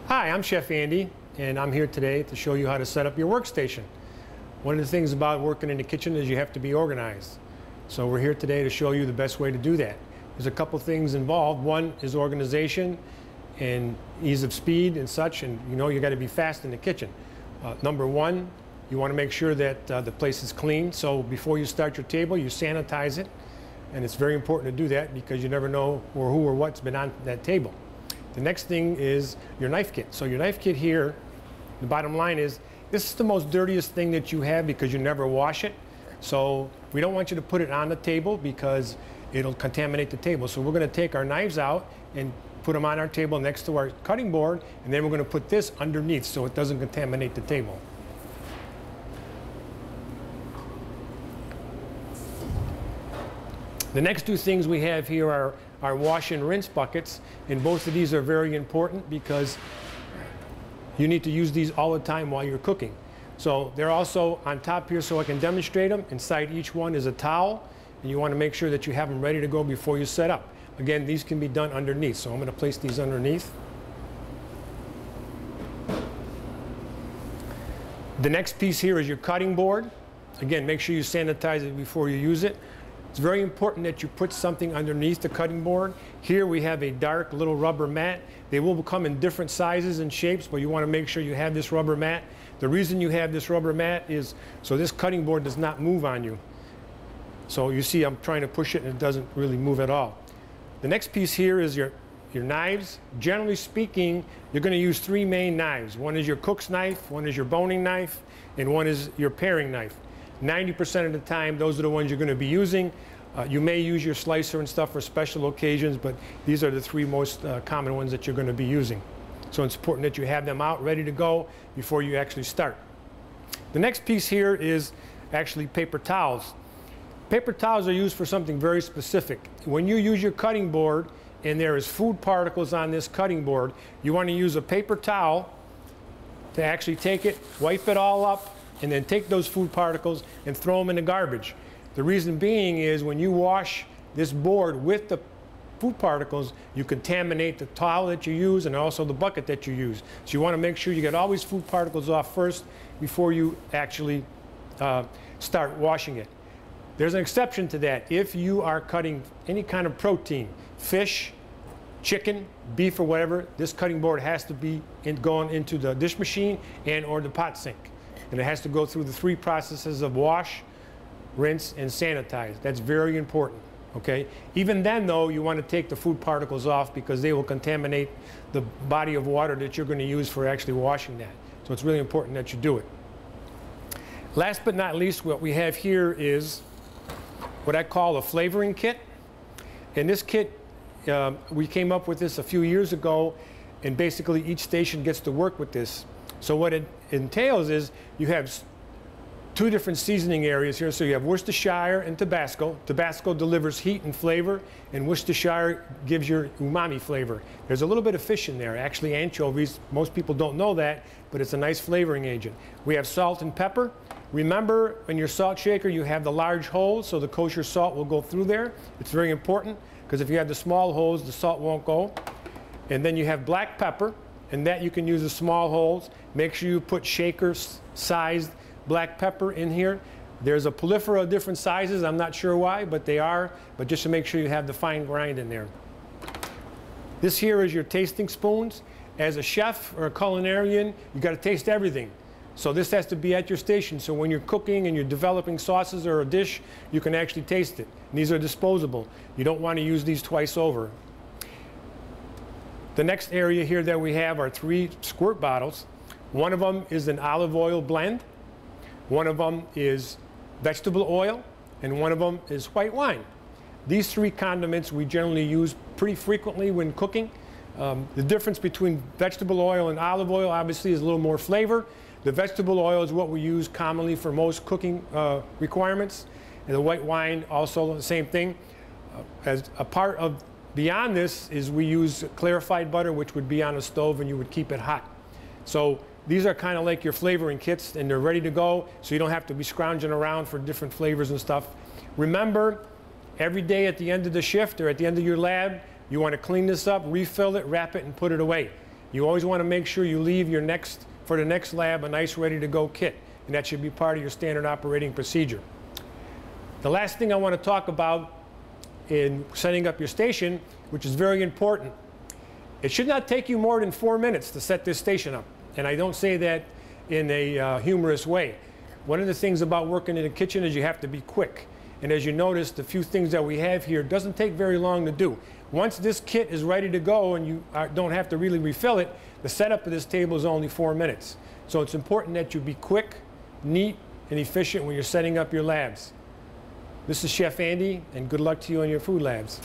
Hi, I'm Chef Andy, and I'm here today to show you how to set up your workstation. One of the things about working in the kitchen is you have to be organized. So we're here today to show you the best way to do that. There's a couple things involved. One is organization and ease of speed and such, and you got to be fast in the kitchen. Number one, you want to make sure that the place is clean. So before you start your table, you sanitize it, and it's very important to do that because you never know who or what's been on that table. The next thing is your knife kit. So your knife kit here, the bottom line is, this is the most dirtiest thing that you have because you never wash it. So we don't want you to put it on the table because it'll contaminate the table. So we're going to take our knives out and put them on our table next to our cutting board, and then we're going to put this underneath so it doesn't contaminate the table. The next two things we have here are our wash and rinse buckets, and both of these are very important because you need to use these all the time while you're cooking. So they're also on top here so I can demonstrate them. Inside each one is a towel, and you want to make sure that you have them ready to go before you set up. Again, these can be done underneath, so I'm going to place these underneath. The next piece here is your cutting board. Again, make sure you sanitize it before you use it. It's very important that you put something underneath the cutting board. Here we have a dark little rubber mat. They will come in different sizes and shapes, but you want to make sure you have this rubber mat. The reason you have this rubber mat is so this cutting board does not move on you. So you see I'm trying to push it and it doesn't really move at all. The next piece here is your knives. Generally speaking, you're going to use three main knives. One is your cook's knife, one is your boning knife, and one is your paring knife. 90% of the time, those are the ones you're going to be using. You may use your slicer and stuff for special occasions, but these are the three most common ones that you're going to be using. So it's important that you have them out ready to go before you actually start. The next piece here is actually paper towels. Paper towels are used for something very specific. When you use your cutting board and there is food particles on this cutting board, you want to use a paper towel to actually take it, wipe it all up, and then take those food particles and throw them in the garbage. The reason being is when you wash this board with the food particles, you contaminate the towel that you use and also the bucket that you use. So you want to make sure you get all these food particles off first before you actually start washing it. There's an exception to that. If you are cutting any kind of protein, fish, chicken, beef, or whatever, this cutting board has to be going into the dish machine and or the pot sink. And it has to go through the three processes of wash, rinse, and sanitize. That's very important, okay? Even then, though, you want to take the food particles off because they will contaminate the body of water that you're going to use for actually washing that. So it's really important that you do it. Last but not least, what we have here is what I call a flavoring kit. And this kit, we came up with this a few years ago, and basically each station gets to work with this. So what it entails is you have two different seasoning areas here. So you have Worcestershire and Tabasco. Tabasco delivers heat and flavor, and Worcestershire gives your umami flavor. There's a little bit of fish in there, actually anchovies. Most people don't know that, but it's a nice flavoring agent. We have salt and pepper. Remember, in your salt shaker, you have the large holes, so the kosher salt will go through there. It's very important, because if you have the small holes, the salt won't go. And then you have black pepper, and that you can use the small holes. Make sure you put shaker-sized black pepper in here. There's a plethora of different sizes. I'm not sure why, but they are. But just to make sure you have the fine grind in there. This here is your tasting spoons. As a chef or a culinarian, you got to taste everything. So this has to be at your station. So when you're cooking and you're developing sauces or a dish, you can actually taste it. And these are disposable. You don't want to use these twice over. The next area here that we have are three squirt bottles. One of them is an olive oil blend. One of them is vegetable oil. And one of them is white wine. These three condiments we generally use pretty frequently when cooking. The difference between vegetable oil and olive oil obviously is a little more flavor. The vegetable oil is what we use commonly for most cooking requirements. And the white wine also the same thing. As a part of beyond this is we use clarified butter, which would be on a stove and you would keep it hot. So these are kind of like your flavoring kits, and they're ready to go, so you don't have to be scrounging around for different flavors and stuff. Remember, every day at the end of the shift or at the end of your lab, you want to clean this up, refill it, wrap it, and put it away. You always want to make sure you leave for the next lab a nice ready-to-go kit, and that should be part of your standard operating procedure. The last thing I want to talk about in setting up your station, which is very important, it should not take you more than 4 minutes to set this station up. And I don't say that in a humorous way. One of the things about working in a kitchen is you have to be quick. And as you notice, the few things that we have here doesn't take very long to do. Once this kit is ready to go and you don't have to really refill it, the setup of this table is only 4 minutes. So it's important that you be quick, neat, and efficient when you're setting up your labs. This is Chef Andy, and good luck to you on your food labs.